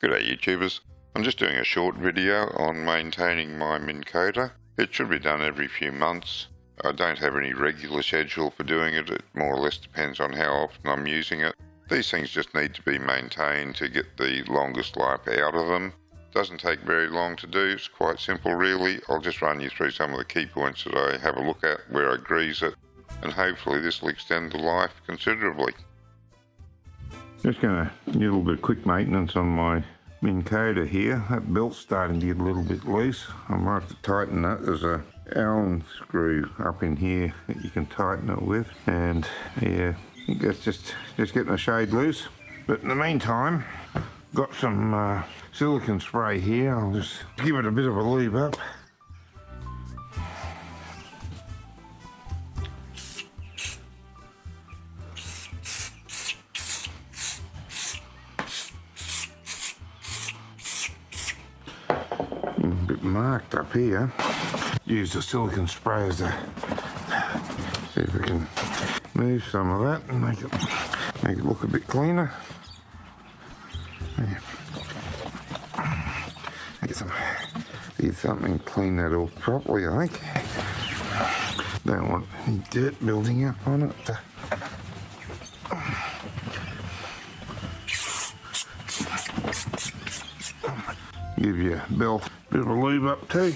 G'day YouTubers, I'm just doing a short video on maintaining my Minn Kota. It should be done every few months. I don't have any regular schedule for doing it, it more or less depends on how often I'm using it. These things just need to be maintained to get the longest life out of them. Doesn't take very long to do, it's quite simple really. I'll just run you through some of the key points that I have a look at, where I grease it, and hopefully this will extend the life considerably. Just going to do a little bit of quick maintenance on my Minn Kota here. That belt's starting to get a little bit loose. I might have to tighten that. There's a Allen screw up in here that you can tighten it with, and yeah, I think that's just getting a shade loose. But in the meantime, got some silicone spray here. I'll just give it a bit of a lube up. A bit marked up here. Use the silicone spray as a, see if we can move some of that and make it look a bit cleaner. Get something clean that off properly, I think. Don't want any dirt building up on it. Give your belt a bit of a lube up too.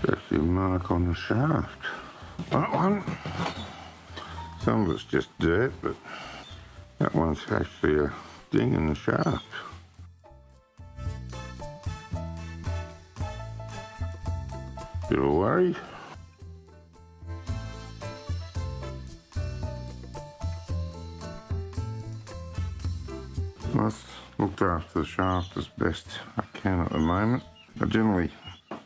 That's your mark on the shaft. That one. Some of it's just dirt, but that one's actually a ding in the shaft. Bit of a worry. I've looked after the shaft as best I can at the moment. I generally,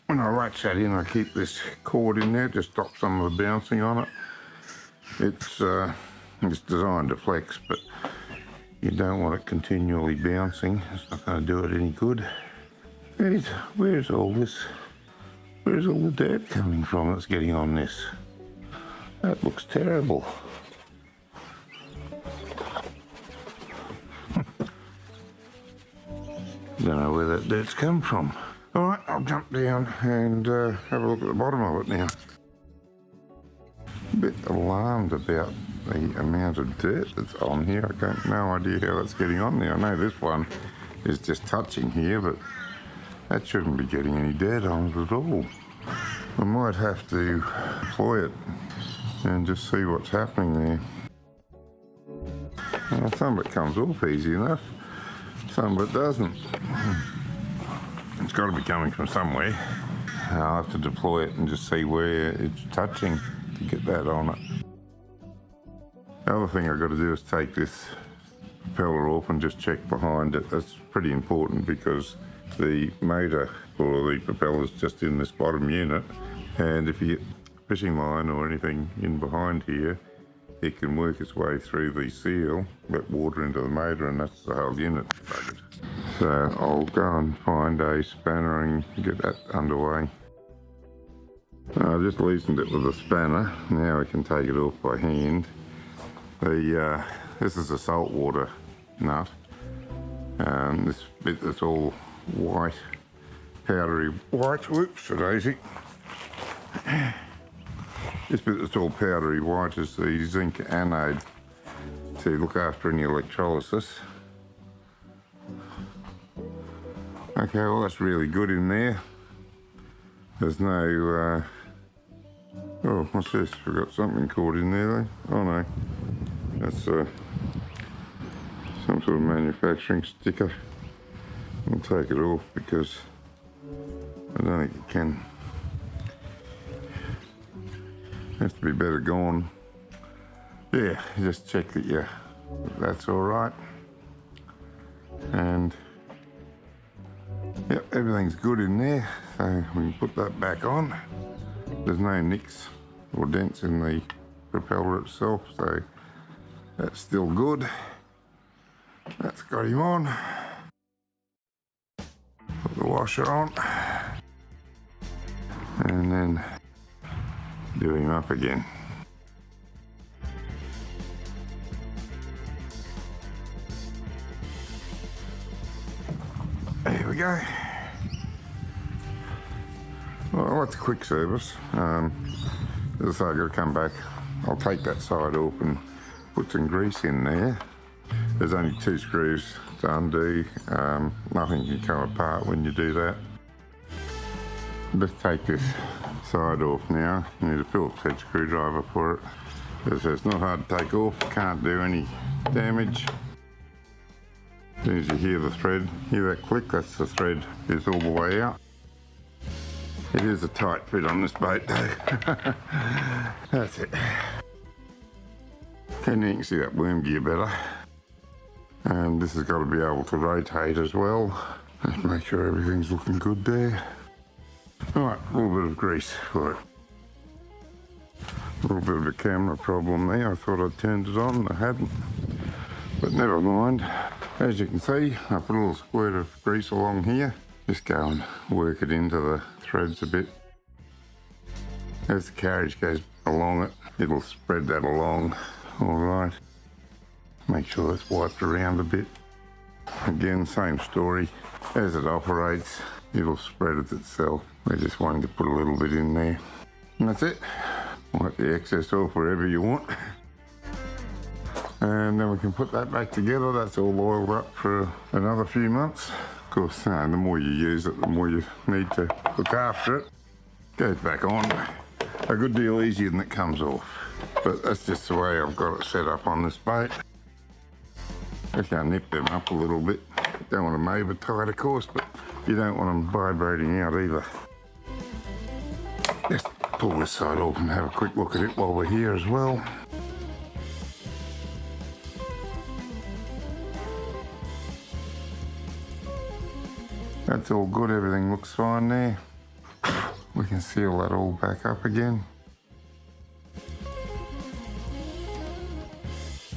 when I latch that in, I keep this cord in there to stop some of the bouncing on it. It's designed to flex, but you don't want it continually bouncing. It's not going to do it any good. Where's all the dirt coming from that's getting on this? That looks terrible. Don't know where that dirt's come from. Alright, I'll jump down and have a look at the bottom of it now. A bit alarmed about the amount of dirt that's on here. I got no idea how that's getting on there. I know this one is just touching here, but that shouldn't be getting any dirt on it at all. I might have to deploy it and just see what's happening there. Well, some of it comes off easy enough, some of it doesn't. It's got to be coming from somewhere. I'll have to deploy it and just see where it's touching to get that on it. The other thing I've got to do is take this propeller off and just check behind it. That's pretty important because the motor for the propeller is just in this bottom unit, and if you get fishing line or anything in behind here, it can work its way through the seal, let water into the motor, and that's the whole unit buggered. So I'll go and find a spanner and get that underway. I just loosened it with a spanner. Now I can take it off by hand. This is a saltwater nut. This bit that's all white, powdery white. Whoops, daisy. This bit that's all powdery white is the zinc anode to look after any electrolysis. Okay, well that's really good in there. There's no, oh, what's this? Forgot something caught in there though. Oh no, that's some sort of manufacturing sticker. I'll take it off because I don't think it can. Has to be better gone. Yeah, just check that that's all right. And everything's good in there, so we can put that back on. There's no nicks or dents in the propeller itself, so that's still good. That's got him on. Put the washer on and then do him up again. There we go. Well, that's a quick service. As I say, I've got to come back. I'll take that side off and put some grease in there. There's only 2 screws to undo. Nothing can come apart when you do that. Let's take this side off now. You need a Phillips head screwdriver for it. As I say, it's not hard to take off. Can't do any damage. As soon as you hear the thread, hear that click, that's the thread is all the way out. It is a tight fit on this boat though. That's it. And you can see that worm gear better. And this has got to be able to rotate as well. Just make sure everything's looking good there. Alright, a little bit of grease for it. A little bit of a camera problem there. I thought I'd turned it on, I hadn't. But never mind. As you can see, I put a little squirt of grease along here. Just go and work it into the threads a bit. As the carriage goes along it, it'll spread that along. Alright. Make sure it's wiped around a bit. Again, same story. As it operates, it'll spread it itself. We're just wanting to put a little bit in there. And that's it. Wipe the excess off wherever you want. And then we can put that back together. That's all oiled up for another few months. Of course, the more you use it, the more you need to look after it. Goes back on a good deal easier than it comes off. But that's just the way I've got it set up on this boat. Just going to nip them up a little bit. Don't want them over tight, of course, but you don't want them vibrating out either. Just pull this side off and have a quick look at it while we're here as well. That's all good, everything looks fine there. We can seal that all back up again.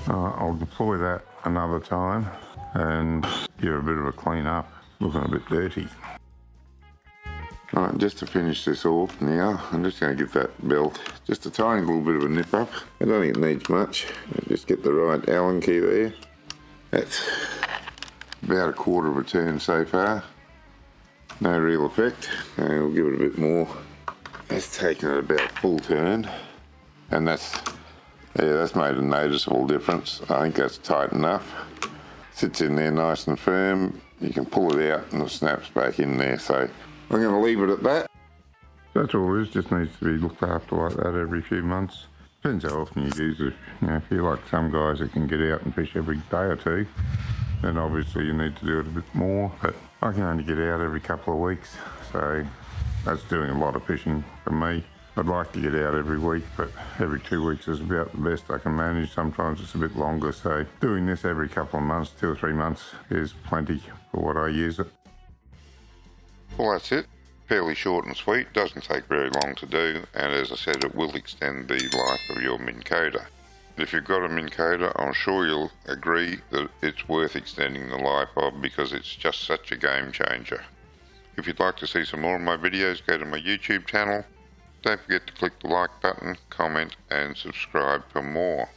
I'll deploy that another time and give it a bit of a clean up. Looking a bit dirty. Alright, just to finish this off now, I'm just going to give that belt just a tiny little bit of a nip up. I don't think it needs much. Just get the right Allen key there. That's about 1/4 of a turn so far. No real effect. And we'll give it a bit more. That's taken it about full turn. And that's made a noticeable difference. I think that's tight enough. Sits in there nice and firm. You can pull it out and it snaps back in there. So I'm going to leave it at that. That's all it is. Just needs to be looked after like that every few months. Depends how often you use it. You know, if you're like some guys that can get out and fish every day or two, then obviously you need to do it a bit more. But I can only get out every couple of weeks, so that's doing a lot of fishing for me. I'd like to get out every week, but every 2 weeks is about the best I can manage. Sometimes it's a bit longer, so doing this every couple of months, 2 or 3 months, is plenty for what I use it. Well, that's it. Fairly short and sweet, doesn't take very long to do, and as I said, it will extend the life of your Minn Kota. If you've got a Minn Kota, I'm sure you'll agree that it's worth extending the life of because it's just such a game changer. If you'd like to see some more of my videos, go to my YouTube channel. Don't forget to click the like button, comment and subscribe for more.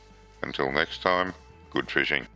Until next time, good fishing.